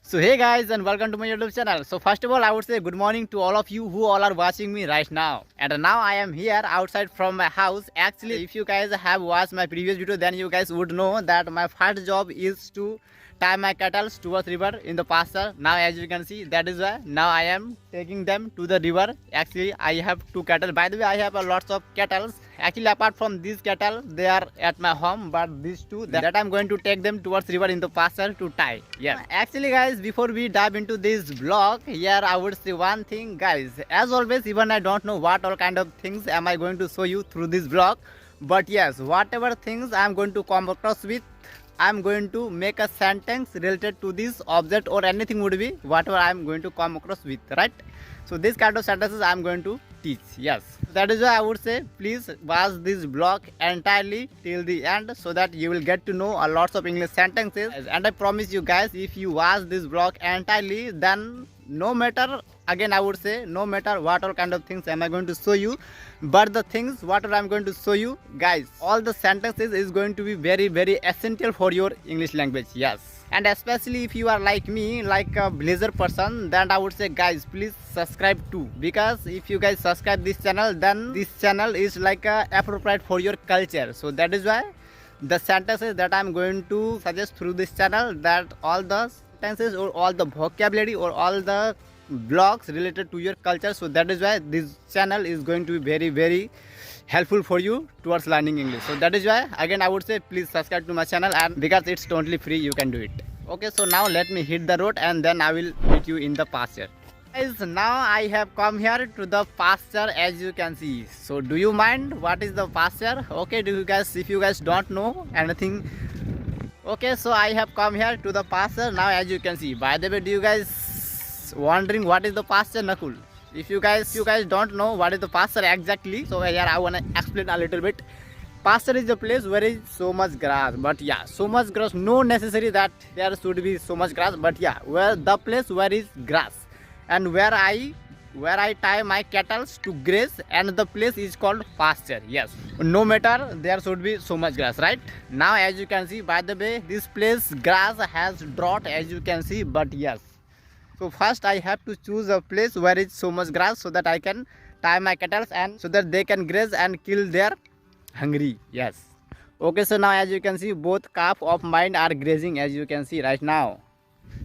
So hey guys, and welcome to my YouTube channel. So first of all, I would say good morning to all of you who all are watching me right now. And now I am here outside from my house. Actually, if you guys have watched my previous video, then you guys would know that my first job is to tie my cattle towards river in the pasture. Now as you can see, that is why now I am taking them to the river. Actually, I have two cattle. By the way, I have a lots of cattle. Actually, apart from these cattle, they are at my home, but these two that I'm going to take them towards river in the pasture to tie. Yeah. Actually, guys, before we dive into this vlog, here I would say one thing, guys. As always, even I don't know what all kind of things am I going to show you through this vlog, but yes, whatever things I'm going to come across with, I'm going to make a sentence related to this object or anything would be whatever I'm going to come across with, right? So this kind of sentences I'm going to teach. Yes, that is why I would say please watch this vlog entirely till the end so that you will get to know a lots of English sentences. And I promise you guys, if you watch this vlog entirely, then no matter, again I would say, no matter what all kind of things am I going to show you, but the things whatever I'm going to show you, guys, all the sentences is going to be very essential for your English language. Yes. And especially if you are like me, like a blazer person, then I would say guys, please subscribe too, because if you guys subscribe this channel, then this channel is like appropriate for your culture. So that is why the sentences that I'm going to suggest through this channel, that all the sentences or all the vocabulary or all the blogs related to your culture. So that is why this channel is going to be very helpful for you towards learning English. So that is why again I would say please subscribe to my channel, and because it's totally free, you can do it. Okay, so now let me hit the road and then I will meet you in the pasture. Guys, now I have come here to the pasture, as you can see. So do you mind what is the pasture? Okay, do you guys, if you guys don't know anything, okay, so I have come here to the pasture now, as you can see. By the way, do you guys wondering what is the pasture, Nakul? If you guys don't know what is the pasture exactly, so here I want to explain a little bit. Pasture is a place where is so much grass, but yeah, so much grass, no necessary that there should be so much grass, but yeah, where the place where is grass and where I tie my cattle to graze, and the place is called pasture. Yes, no matter there should be so much grass, right? Now as you can see, by the way, this place grass has drought, as you can see, but yes, so first I have to choose a place where is so much grass so that I can tie my cattle and so that they can graze and kill their hungry. Yes. Okay, so now as you can see, both calf of mine are grazing, as you can see right now.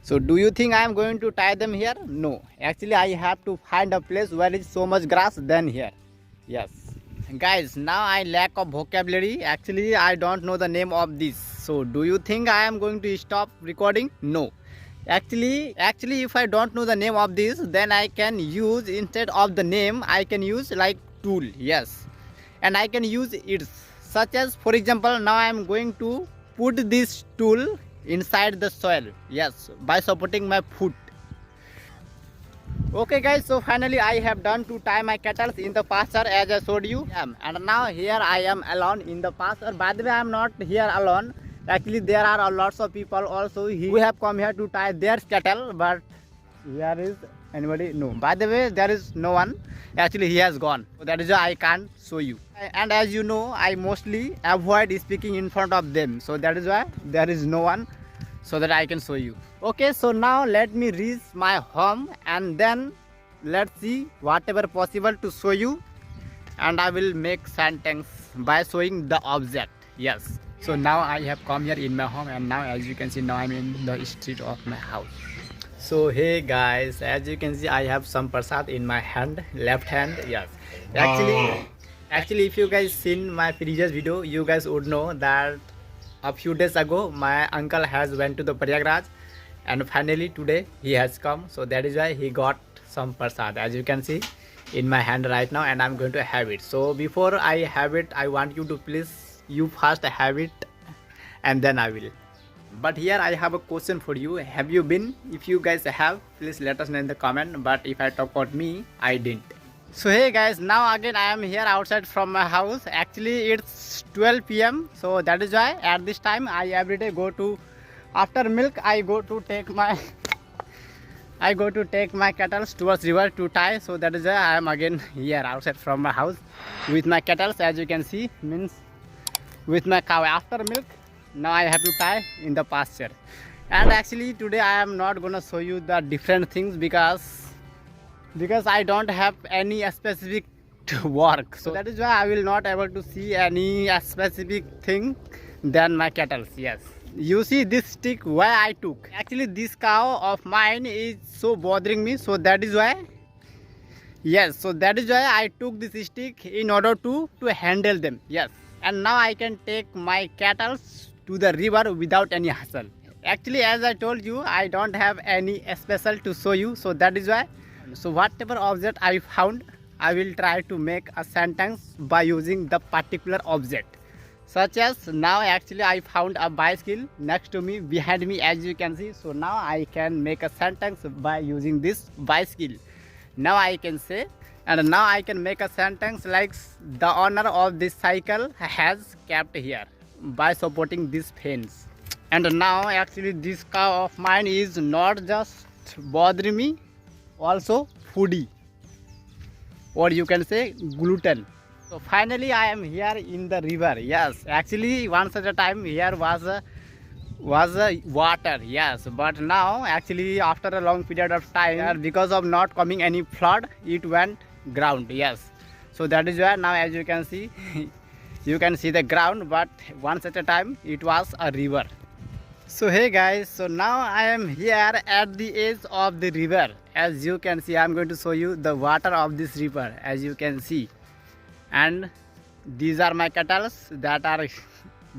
So do you think I am going to tie them here? No. Actually, I have to find a place where is so much grass than here. Yes. Guys, now I lack of vocabulary. Actually, I don't know the name of this. So do you think I am going to stop recording? No. Actually, if I don't know the name of this, then I can use, instead of the name, I can use like tool. Yes, and I can use it, such as, for example, now I am going to put this tool inside the soil. Yes, by supporting my foot. Okay guys, so finally I have done to tie my cattle in the pasture, as I showed you. And now here I am alone in the pasture. By the way, I am not here alone. Actually, there are lots of people also who have come here to tie their cattle, but here is anybody? No. By the way, there is no one. Actually, he has gone. So that is why I can't show you. And as you know, I mostly avoid speaking in front of them. So that is why there is no one, so that I can show you. Okay, so now let me reach my home and then let's see whatever possible to show you. And I will make sentence by showing the object. Yes. So now I have come here in my home, and now as you can see, now I'm in the street of my house. So hey guys, as you can see, I have some prasad in my hand, left hand. Yes, actually if you guys seen my previous video, you guys would know that a few days ago my uncle has went to the Prayagraj, and finally today he has come. So that is why he got some prasad, as you can see in my hand right now, and I'm going to have it. So before I have it, I want you to please, you first have it and then I will. But here I have a question for you. Have you been? If you guys have, please let us know in the comment. But if I talk about me, I didn't. So hey guys, now again I am here outside from my house. Actually it's 12 PM, so that is why at this time I everyday go to, after milk I go to take my cattle towards river to tie. So that is why I am again here outside from my house with my cattle, as you can see, means with my cow. After milk, now I have to tie in the pasture. And actually today I am not gonna show you the different things because I don't have any specific to work, so that is why I will not able to see any specific thing than my cattle. Yes, you see this stick why I took. Actually this cow of mine is so bothering me, so that is why, yes, so that is why I took this stick in order to handle them. Yes, and now I can take my cattle to the river without any hassle. Actually, as I told you, I don't have any special to show you, so that is why. So whatever object I found, I will try to make a sentence by using the particular object. Such as now actually I found a bicycle next to me, behind me, as you can see. So now I can make a sentence by using this bicycle. Now I can say, and now I can make a sentence like the owner of this cycle has kept here by supporting this fence. And now actually this cow of mine is not just bothering me, also foodie, or you can say gluten. So finally I am here in the river. Yes, actually once at a time here was a water. Yes, but now actually after a long period of time, because of not coming any flood, it went ground. Yes, so that is why now, as you can see, you can see the ground, but once at a time it was a river. So hey guys, so now I am here at the edge of the river. As you can see, I am going to show you the water of this river, as you can see. And these are my cattle that are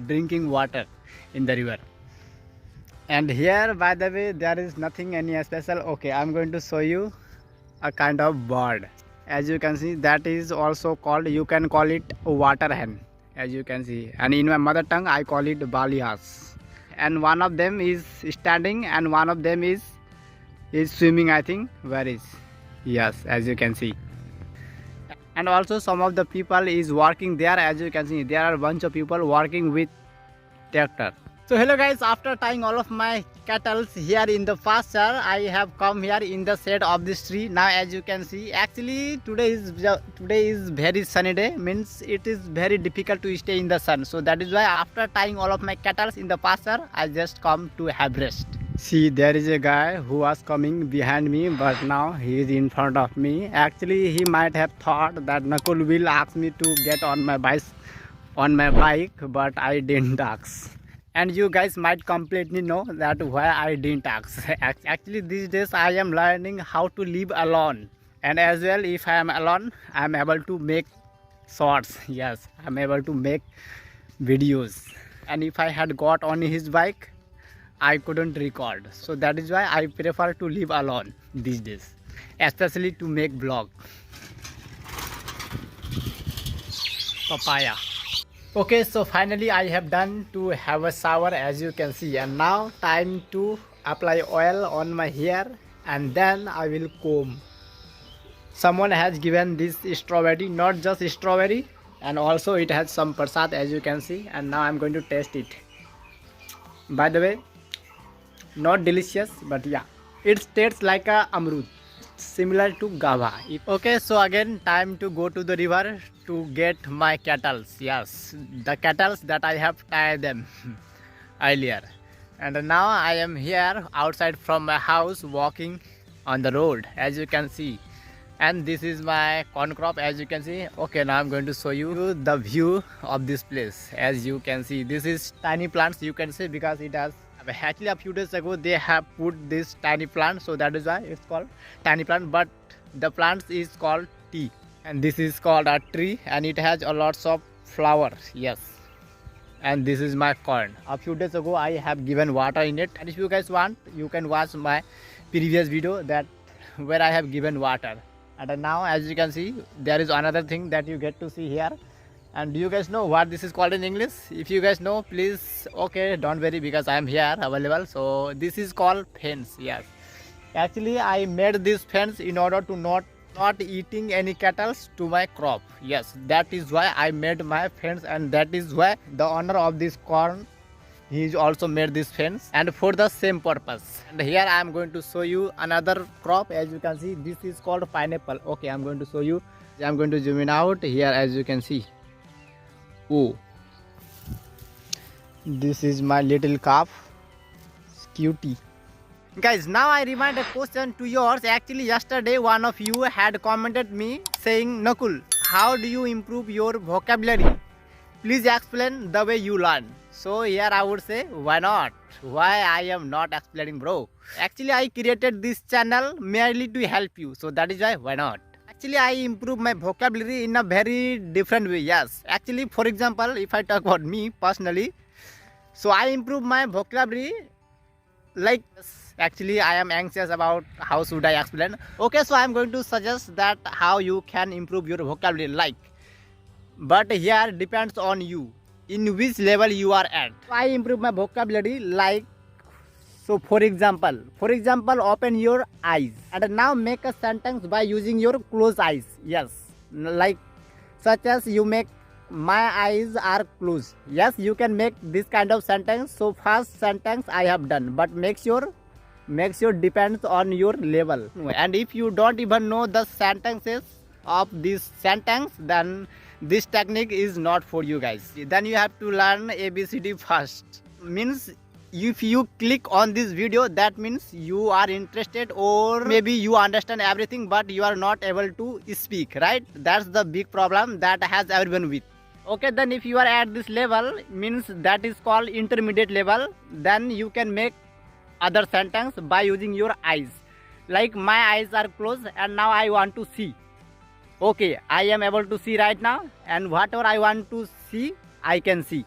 drinking water in the river. And here, by the way, there is nothing any special. Okay, I am going to show you a kind of bird. As you can see, that is also called, you can call it a water hen, as you can see. And in my mother tongue, I call it balihas. And one of them is standing and one of them is swimming, I think. Where is? Yes, as you can see. And also some of the people is working there, as you can see. There are a bunch of people working with tractor. So hello guys, after tying all of my cattle here in the pasture, I have come here in the shade of this tree. Now as you can see, actually today is very sunny day, means it is very difficult to stay in the sun. So that is why after tying all of my cattle in the pasture, I just come to have rest. See, there is a guy who was coming behind me, but now he is in front of me. Actually he might have thought that Nakul will ask me to get on my bike, but I didn't ask. And you guys might completely know that why I didn't ask. Actually these days I am learning how to live alone. And as well, if I am alone, I am able to make shorts. Yes, I am able to make videos. And if I had got on his bike, I couldn't record. So that is why I prefer to live alone these days, especially to make vlog. Papaya. Okay, so finally I have done to have a shower, as you can see, and now time to apply oil on my hair and then I will comb. Someone has given this strawberry, not just strawberry, and also it has some prasad, as you can see, and now I'm going to taste it. By the way, not delicious, but yeah, it tastes like a amrut, similar to gava. Okay, so again time to go to the river to get my cattle. Yes, the cattle that I have tied them earlier. And now I am here outside from my house walking on the road, as you can see. And this is my corn crop, as you can see. Okay, now I'm going to show you the view of this place. As you can see, this is tiny plants, you can see, because it has actually a few days ago they have put this tiny plant, so that is why it's called tiny plant. But the plant is called tea, and this is called a tree, and it has a lots of flowers. Yes, and this is my corn. A few days ago I have given water in it, and if you guys want, you can watch my previous video that where I have given water. And now as you can see, there is another thing that you get to see here. And do you guys know what this is called in English? If you guys know, please, okay, don't worry, because I am here available. So this is called fence. Yes, actually I made this fence in order to not eating any cattle to my crop. Yes, that is why I made my fence, and that is why the owner of this corn, he also made this fence, and for the same purpose. And here I am going to show you another crop. As you can see, this is called pineapple. Okay, I'm going to show you. I'm going to zoom in out here, as you can see. Oh, this is my little calf. cutie. Guys, now I remind a question to yours. Actually, yesterday one of you had commented me saying, Nakul, how do you improve your vocabulary? Please explain the way you learn. So here I would say, why not? Why I am not explaining, bro? Actually, I created this channel merely to help you. So that is why not? Actually, I improve my vocabulary in a very different way. Yes. Actually, for example, if I talk about me personally, so I improve my vocabulary like, actually I am anxious about how should I explain. Okay, so I am going to suggest that how you can improve your vocabulary, like, but here depends on you in which level you are at. I improve my vocabulary like, so for example open your eyes and now make a sentence by using your closed eyes. Yes, like such as you make my eyes are closed. Yes, you can make this kind of sentence. So first sentence I have done, but make sure depends on your level. And if you don't even know the sentences of this sentence, then this technique is not for you guys. Then you have to learn ABCD first. Means if you click on this video, that means you are interested, or maybe you understand everything but you are not able to speak, right? That's the big problem that has everyone with. Okay, then if you are at this level, means that is called intermediate level, then you can make other sentence by using your eyes. Like my eyes are closed and now I want to see. Okay, I am able to see right now, and whatever I want to see, I can see.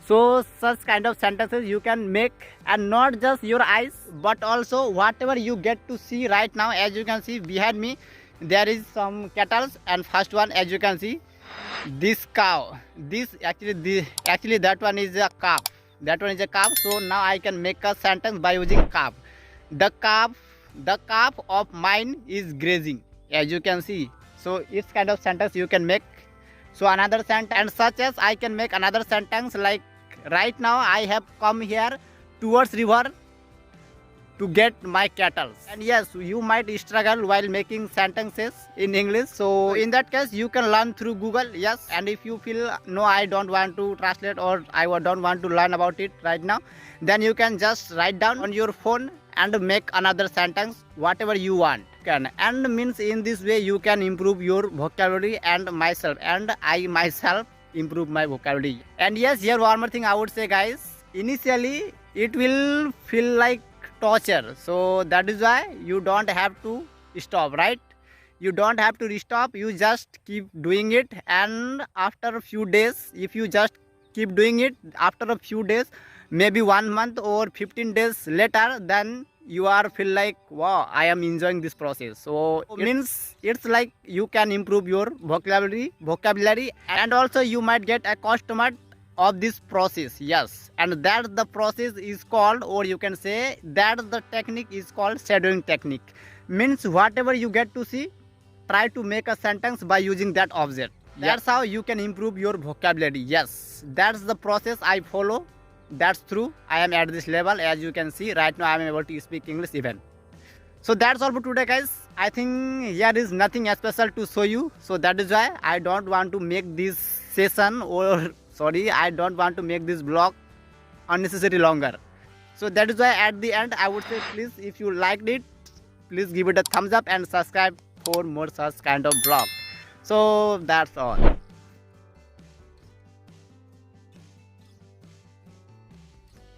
So such kind of sentences you can make, and not just your eyes but also whatever you get to see right now. As you can see behind me, there is some cattle, and first one, as you can see, this cow, actually that one is a calf, so now I can make a sentence by using calf. The calf of mine is grazing, as you can see. So it's kind of sentence you can make. So another sentence, and such as I can make another sentence like, right now I have come here towards river to get my cattle. And yes, you might struggle while making sentences in English, so in that case you can learn through Google. Yes, and if you feel no, I don't want to translate, or I don't want to learn about it right now, then you can just write down on your phone and make another sentence whatever you want. And means in this way you can improve your vocabulary, and I myself improve my vocabulary. And yes, here one more thing I would say, guys, initially it will feel like torture, so that is why you don't have to stop, right? You don't have to stop, you just keep doing it, and after a few days, if you just keep doing it, after a few days, maybe 1 month or 15 days later, then you are feel like, wow, I am enjoying this process. So means it's like you can improve your vocabulary, and also you might get accustomed of this process. Yes, and that the process is called, or you can say that the technique is called shadowing technique. Means whatever you get to see, try to make a sentence by using that object. That's how you can improve your vocabulary. Yes, that's the process I follow. That's true. I am at this level, as you can see right now. I am able to speak English even. So that's all for today, guys. I think here is nothing special to show you, so that is why I don't want to make this session, or sorry, I don't want to make this vlog unnecessary longer. So that is why at the end I would say, please, if you liked it, please give it a thumbs up and subscribe for more such kind of vlog. So that's all.